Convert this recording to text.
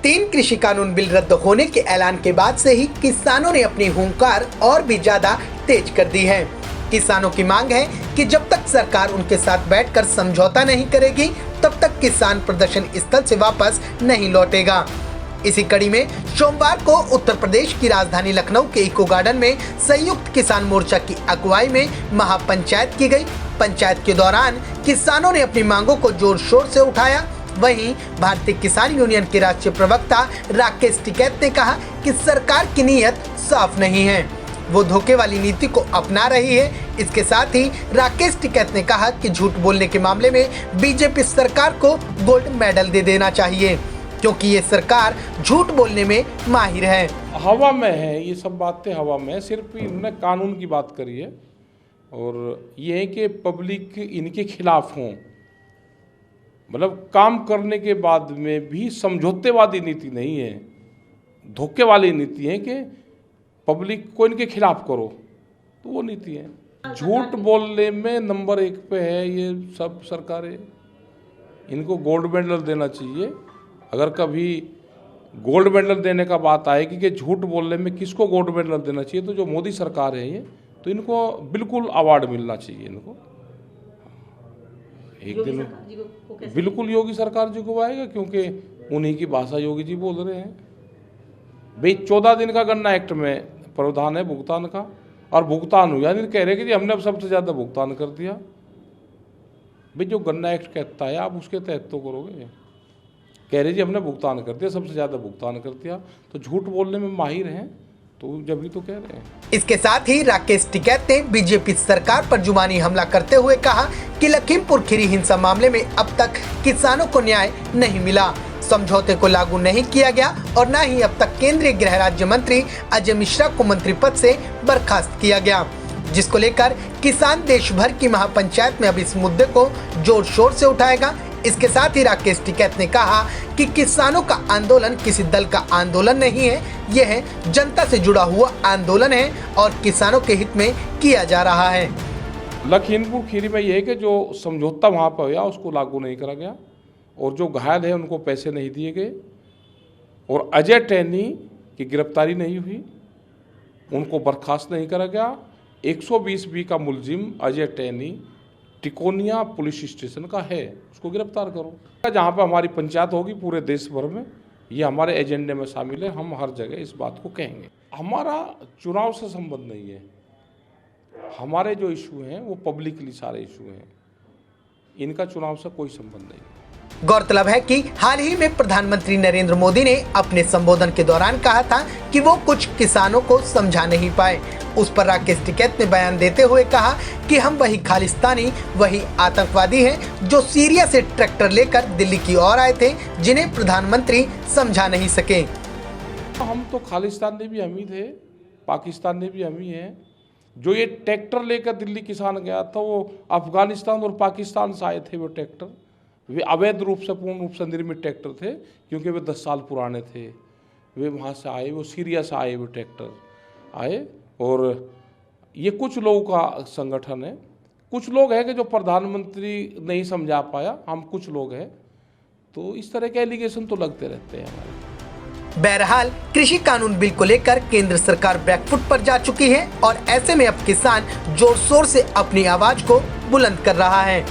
तीन कृषि कानून बिल रद्द होने के ऐलान के बाद से ही किसानों ने अपनी हुंकार और भी ज्यादा तेज कर दी है। किसानों की मांग है कि जब तक सरकार उनके साथ बैठकर समझौता नहीं करेगी तब तक किसान प्रदर्शन स्थल से वापस नहीं लौटेगा। इसी कड़ी में सोमवार को उत्तर प्रदेश की राजधानी लखनऊ के इको गार्डन में संयुक्त किसान मोर्चा की अगुवाई में महापंचायत की गई। पंचायत के दौरान किसानों ने अपनी मांगों को जोर शोर से उठाया। वहीं भारतीय किसान यूनियन के राष्ट्रीय प्रवक्ता राकेश टिकैत ने कहा कि सरकार की नीयत साफ नहीं है, वो धोखे वाली नीति को अपना रही है। इसके साथ ही राकेश टिकैत ने कहा कि झूठ बोलने के मामले में बीजेपी सरकार को गोल्ड मेडल दे देना चाहिए, क्योंकि ये सरकार झूठ बोलने में माहिर है। हवा में है, ये सब बातें हवा में है। सिर्फ इन्होंने कानून की बात करी है और ये है कि पब्लिक इनके खिलाफ हों, मतलब काम करने के बाद में भी समझौतेवादी नीति नहीं है, धोखे वाली नीति है कि पब्लिक को इनके खिलाफ करो, तो वो नीति है। झूठ बोलने में नंबर 1 पे है ये सब सरकारें। इनको गोल्ड मेडल देना चाहिए। अगर कभी गोल्ड मेडल देने का बात आएगी कि झूठ बोलने में किसको गोल्ड मेडल देना चाहिए, तो जो मोदी सरकार है ये, तो इनको बिल्कुल अवार्ड मिलना चाहिए। इनको एक दिन बिल्कुल योगी सरकार जी को आएगा, क्योंकि उन्हीं की भाषा योगी जी बोल रहे हैं। भाई 14 दिन का गन्ना एक्ट में प्रावधान है भुगतान का, और भुगतान हुआ, यानी कह रहे कि जी हमने अब सबसे ज़्यादा भुगतान कर दिया। भाई जो गन्ना एक्ट कहता है आप उसके तहत तो करोगे। कह रहे जी हमने भुगतान कर दिया, सबसे ज़्यादा भुगतान कर दिया, तो झूठ बोलने में माहिर हैं, तो जब भी तो कह रहे हैं। इसके साथ ही राकेश टिकैत ने बीजेपी सरकार पर जुबानी हमला करते हुए कहा कि लखीमपुर खीरी हिंसा मामले में अब तक किसानों को न्याय नहीं मिला, समझौते को लागू नहीं किया गया और न ही अब तक केंद्रीय गृह राज्य मंत्री अजय मिश्रा को मंत्री पद से बर्खास्त किया गया, जिसको लेकर किसान देश भर की महापंचायत में अब इस मुद्दे को जोर शोर से उठाएगा। इसके साथ ही राकेश टिकैत ने कहा कि किसानों का आंदोलन किसी दल का आंदोलन नहीं है, यह है जनता से जुड़ा हुआ आंदोलन है और किसानों के हित में किया जा रहा है। लखीमपुर खीरी में यह है कि जो समझौता वहाँ पर हुआ उसको लागू नहीं करा गया, और जो घायल है उनको पैसे नहीं दिए गए, और अजय टैनी की गिरफ्तारी नहीं हुई, उनको बर्खास्त नहीं करा गया। 120B का मुलजिम अजय टैनी टिकोनिया पुलिस स्टेशन का है, उसको गिरफ्तार करो। जहाँ पर हमारी पंचायत होगी पूरे देश भर में, ये हमारे एजेंडे में शामिल है। हम हर जगह इस बात को कहेंगे। हमारा चुनाव से संबंध नहीं है, हमारे जो इशू हैं वो पब्लिकली सारे इशू हैं, इनका चुनाव से कोई संबंध नहीं है। गौरतलब है कि हाल ही में प्रधानमंत्री नरेंद्र मोदी ने अपने संबोधन के दौरान कहा था कि वो कुछ किसानों को समझा नहीं पाए। उस पर राकेश टिकैत ने बयान देते हुए कहा कि हम वही खालिस्तानी, वही आतंकवादी हैं जो सीरिया से ट्रैक्टर लेकर दिल्ली की ओर आए थे, जिन्हें प्रधानमंत्री समझा नहीं सके। हम तो खालिस्तान ने भी हम ही थे, पाकिस्तान ने भी हम ही हैं। जो ये ट्रैक्टर लेकर दिल्ली किसान गया था वो अफगानिस्तान और पाकिस्तान से आए थे। वो ट्रैक्टर वे अवैध रूप से, पूर्ण रूप से निर्मित ट्रैक्टर थे, क्योंकि वे 10 साल पुराने थे। वे वहाँ से आए, वो सीरिया से आए, वो ट्रैक्टर आए। और ये कुछ लोगों का संगठन है, कुछ लोग हैं कि जो प्रधानमंत्री नहीं समझा पाया, हम कुछ लोग हैं, तो इस तरह के एलिगेशन तो लगते रहते हैं हमारे। बहरहाल कृषि कानून बिल को लेकर केंद्र सरकार बैकफुट पर जा चुकी है और ऐसे में अब किसान जोर शोर से अपनी आवाज को बुलंद कर रहा है।